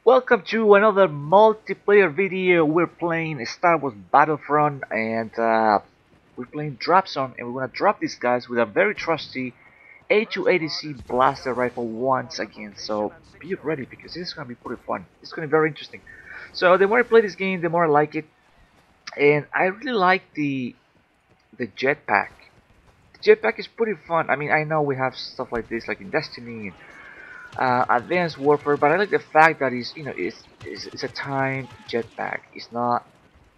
Welcome to another multiplayer video. We're playing Star Wars Battlefront and we're playing Drop Zone, and we're gonna drop these guys with a very trusty A280C Blaster Rifle once again. So be ready because this is gonna be pretty fun. It's gonna be very interesting. So the more I play this game, the more I like it, and I really like the jetpack. The jetpack is pretty fun. I mean, I know we have stuff like this like in Destiny and Advanced Warfare, but I like the fact that it's a timed jetpack. It's not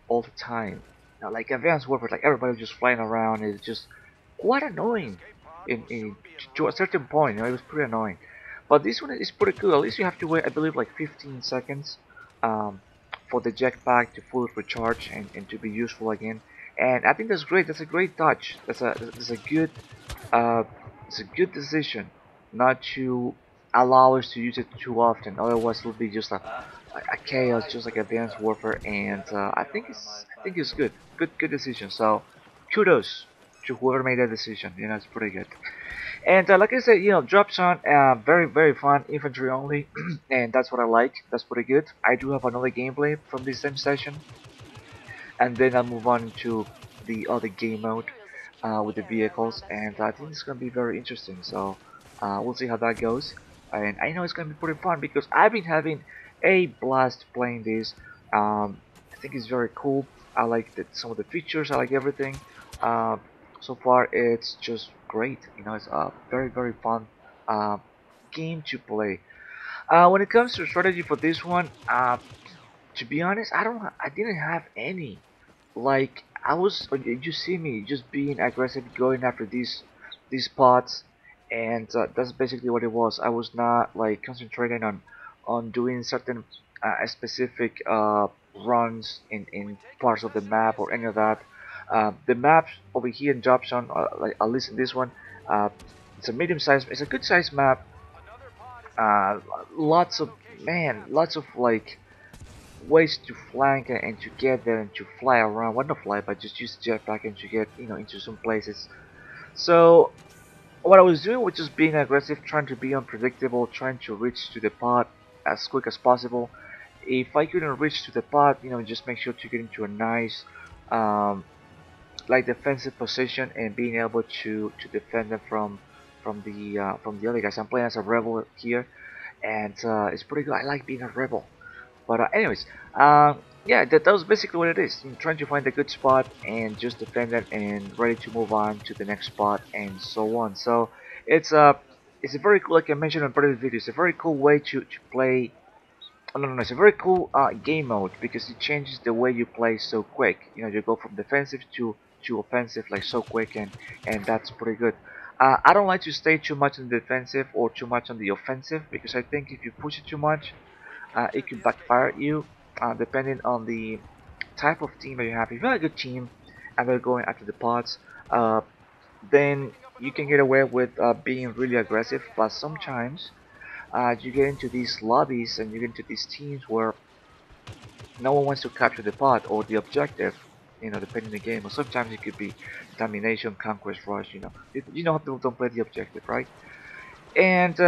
all the time. Now, like Advanced Warfare, like everybody just flying around is just quite annoying. To a certain point, it was pretty annoying. But this one is pretty cool. At least you have to wait, I believe, like 15 seconds um, for the jetpack to fully recharge and to be useful again. And I think that's great. That's a great touch. That's a good uh, it's a good decision not to allow us to use it too often. Otherwise, it will be just a chaos, just like Advanced Warfare. And I think it's good. Good decision. So kudos to whoever made that decision. It's pretty good. And like I said, drop zone, very fun, infantry only, and that's what I like. That's pretty good. I do have another gameplay from this same session, and then I'll move on to the other game mode with the vehicles, and I think it's gonna be very interesting. So we'll see how that goes, and I know it's gonna be pretty fun because I've been having a blast playing this. I think it's very cool. I like some of the features. I like everything. Uh, so far, it's just great. It's a very fun uh, game to play. When it comes to strategy for this one, to be honest, I didn't have any. Like you see me just being aggressive, going after these spots, and that's basically what it was. I was not like concentrating on doing certain specific runs in parts of the map or any of that. The map over here in Jobson, like at least in this one, uh, it's a medium size. It's a good size map. Uh, lots of lots of like ways to flank and to get there and to fly around. Well, not fly, but just use jetpack and to get into some places. So what I was doing was just being aggressive, trying to be unpredictable, trying to reach to the pod as quick as possible. If I couldn't reach to the pod, just make sure to get into a nice um, like defensive position and being able to defend them from the other guys. I'm playing as a rebel here, and it's pretty good. I like being a rebel. But anyways, yeah, that was basically what it is. Trying to find a good spot and just defend it and ready to move on to the next spot and so on. So it's a it's a very cool, like I mentioned in previous videos, it's a very cool way to play. Oh, no, it's a very cool game mode because it changes the way you play so quick. You go from defensive to offensive like so quick, and that's pretty good. I don't like to stay too much on the defensive or too much on the offensive because I think if you push it too much, it could backfire at you, depending on the type of team that you have. If you have a good team and they're going after the pods, uh, then you can get away with being really aggressive. But sometimes you get into these lobbies and you get into these teams where no one wants to capture the pod or the objective. Depending on the game, or sometimes it could be domination, conquest, rush. How people don't play the objective, right? And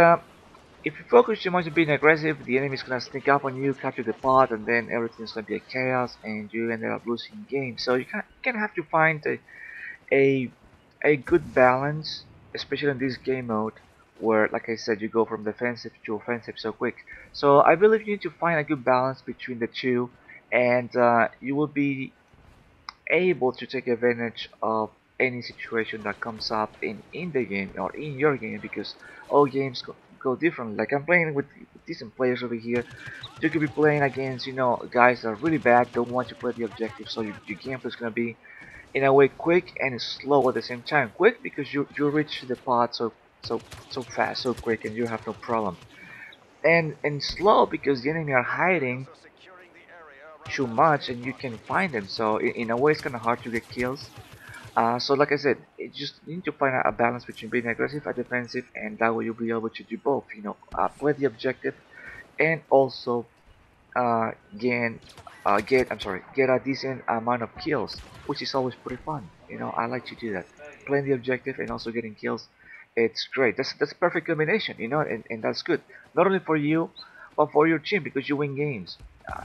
if you focus too much on being aggressive, the enemy is gonna sneak up on you, capture the pod, and then everything's gonna be a chaos, and you end up losing the game. So you can have to find a a good balance, especially in this game mode, where, like I said, you go from defensive to offensive so quick. So I believe you need to find a good balance between the two, and you will be able to take advantage of any situation that comes up in the game or in your game because all games go different. Like I'm playing with decent players over here. You could be playing against guys that are really bad, don't want to play the objective, so your gameplay is gonna be in a way quick and slow at the same time. Quick because you reach the pot so fast, so quick, and you have no problem. And slow because the enemy are hiding too much and you can find them. So in a way, it's kind of hard to get kills. So like I said, it just you need to find a balance between being aggressive and defensive, and that way you'll be able to do both. Play the objective and also uh, gain get a decent amount of kills, which is always pretty fun. I like to do that, playing the objective and also getting kills. It's great. That's a perfect combination, and that's good not only for you but for your team because you win games.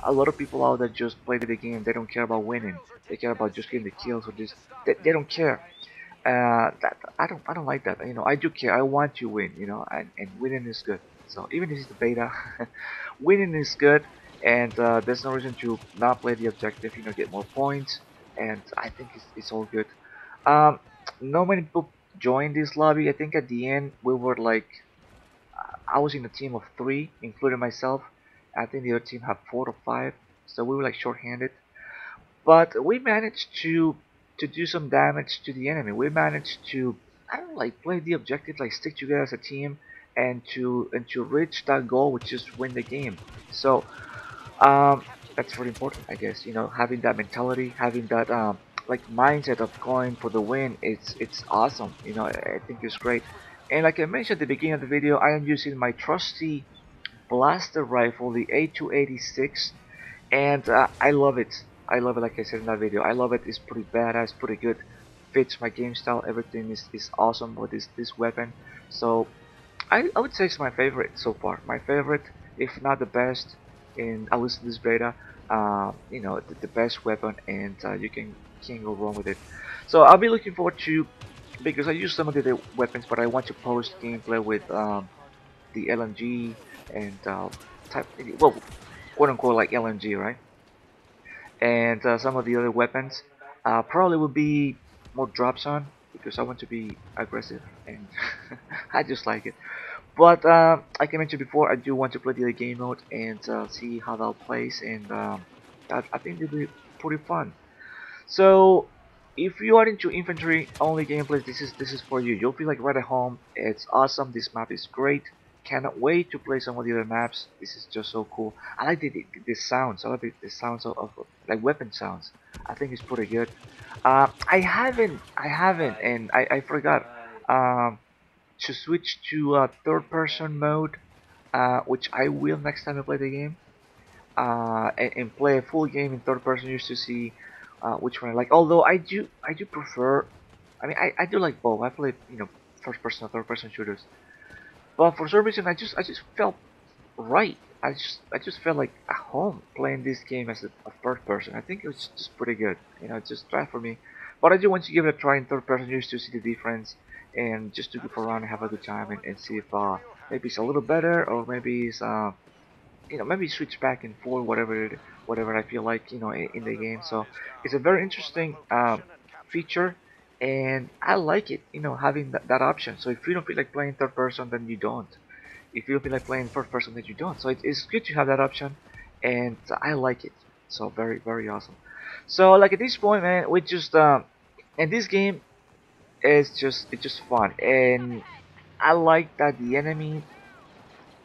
A lot of people out there just play the game. They don't care about winning. They care about just getting the kills or just they don't care. That I don't like that. I do care. I want to win. And winning is good. So even if it's the beta, winning is good, and there's no reason to not play the objective. Get more points, and I think it's all good. Um, Not many people joined this lobby. I think at the end we were like, I was in a team of three, including myself. I think the other team had 4 or 5, so we were like short-handed. But we managed to do some damage to the enemy. We managed to, I don't know, like play the objective, like stick together as a team, and to reach that goal, which is win the game. So that's very important, I guess. Having that mentality, having that like mindset of going for the win. It's awesome. I think it's great. And like I mentioned at the beginning of the video, I am using my trusty blaster rifle, the A280C, and I love it. I love it, like I said in that video. I love it. It's pretty badass, pretty good. Fits my game style. Everything is awesome with this weapon. So I would say it's my favorite so far. My favorite, if not the best, in at least this beta. The best weapon, and you can't go wrong with it. So I'll be looking forward to, because I use some of the other weapons, but I want to post gameplay with the LMG and type, well, quote unquote like LMG, right? And some of the other weapons probably will be more drops on because I want to be aggressive and I just like it. But like I mentioned before, I do want to play the other game mode and see how that plays, and I think it'll be pretty fun. So if you are into infantry only gameplays, this is for you. You'll feel like right at home. It's awesome. This map is great. Cannot wait to play some of the other maps. This is just so cool. I like the sounds. I like the sounds of like weapon sounds. I think it's pretty good. I haven't, and I forgot to switch to third person mode, which I will next time I play the game, and play a full game in third person just to see which one I like. Although I do prefer. I mean, I do like both. I play first person or third person shooters, but for some reason I just felt right. I just felt like at home playing this game as a third person. I think it was just pretty good. It's just right for me. But I do want to give it a try in third person just to see the difference, and just to goof around and have a good time, and see if maybe it's a little better, or maybe it's maybe switch back and forth, whatever I feel like, in the game. So it's a very interesting feature, and I like it, having that option. So if you don't feel like playing third person, then you don't. If you don't feel like playing first person, then you don't. So it's good to have that option, and I like it. So very, very awesome. So like at this point, man, we just and this game is just fun, and I like that the enemy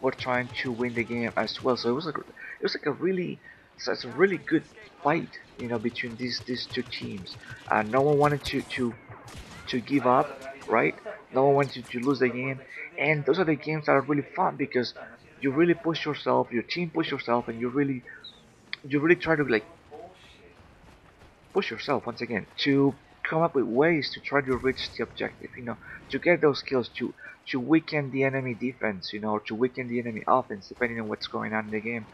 were trying to win the game as well. So it was like a really, so it's a really good fight, between these two teams. No one wanted to give up, right? No one wanted to lose the game, and those are the games that are really fun because you really push yourself, your team push yourself, and you really try to like push yourself once again to come up with ways to try to reach the objective, to get those kills, to weaken the enemy defense, or to weaken the enemy offense, depending on what's going on in the game.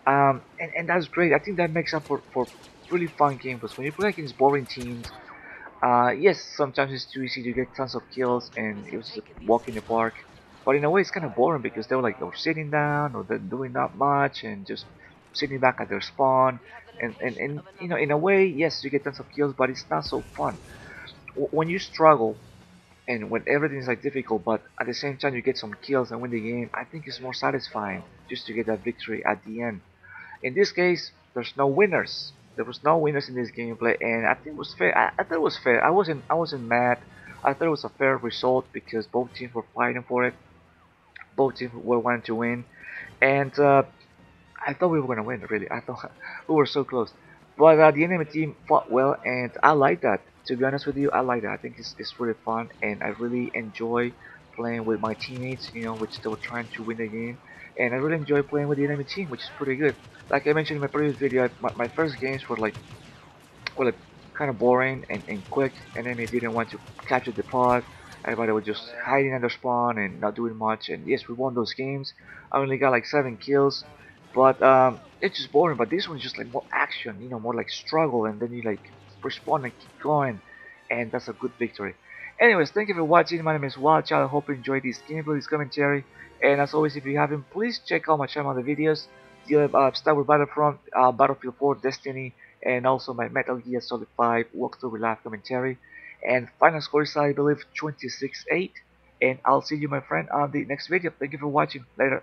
And that's great. I think that makes up for really fun games. When you play against boring teams, yes, sometimes it's too easy to get tons of kills, and it was just a walk in the park. But in a way, it's kind of boring because they're sitting down, or they're doing not much, and just sitting back at their spawn. And in a way, yes, you get tons of kills, but it's not so fun. When you struggle and when everything is like difficult, but at the same time you get some kills and win the game, I think it's more satisfying just to get that victory at the end. In this case, there's no winners. There was no winners in this gameplay, and I think it was fair. I thought it was fair. I wasn't mad. I thought it was a fair result because both teams were fighting for it. Both teams were wanting to win, and I thought we were gonna win. Really, I thought we were so close. But the enemy team fought well, and I like that. To be honest with you, I like that. I think it's really fun, and I really enjoy playing with my teammates. Which they were trying to win the game, and I really enjoy playing with the enemy team, which is pretty good. Like I mentioned in my previous video, my first games were like kind of boring and quick. Enemy didn't want to capture the pod. Everybody was just hiding under spawn and not doing much. And yes, we won those games. I only got like 7 kills. but it's just boring. But this one's just like more action, more like struggle, and then you like respawn and keep going, and that's a good victory. Anyways, thank you for watching. My name is Wildchild. I hope you enjoyed this gameplay, this commentary, and as always, if you haven't, please check out my channel, the videos. You have Star Wars Battlefront, Battlefield 4, Destiny, and also my Metal Gear Solid 5 walkthrough with live commentary. And final score is, I believe, 26-8. And I'll see you, my friend, on the next video. Thank you for watching. Later.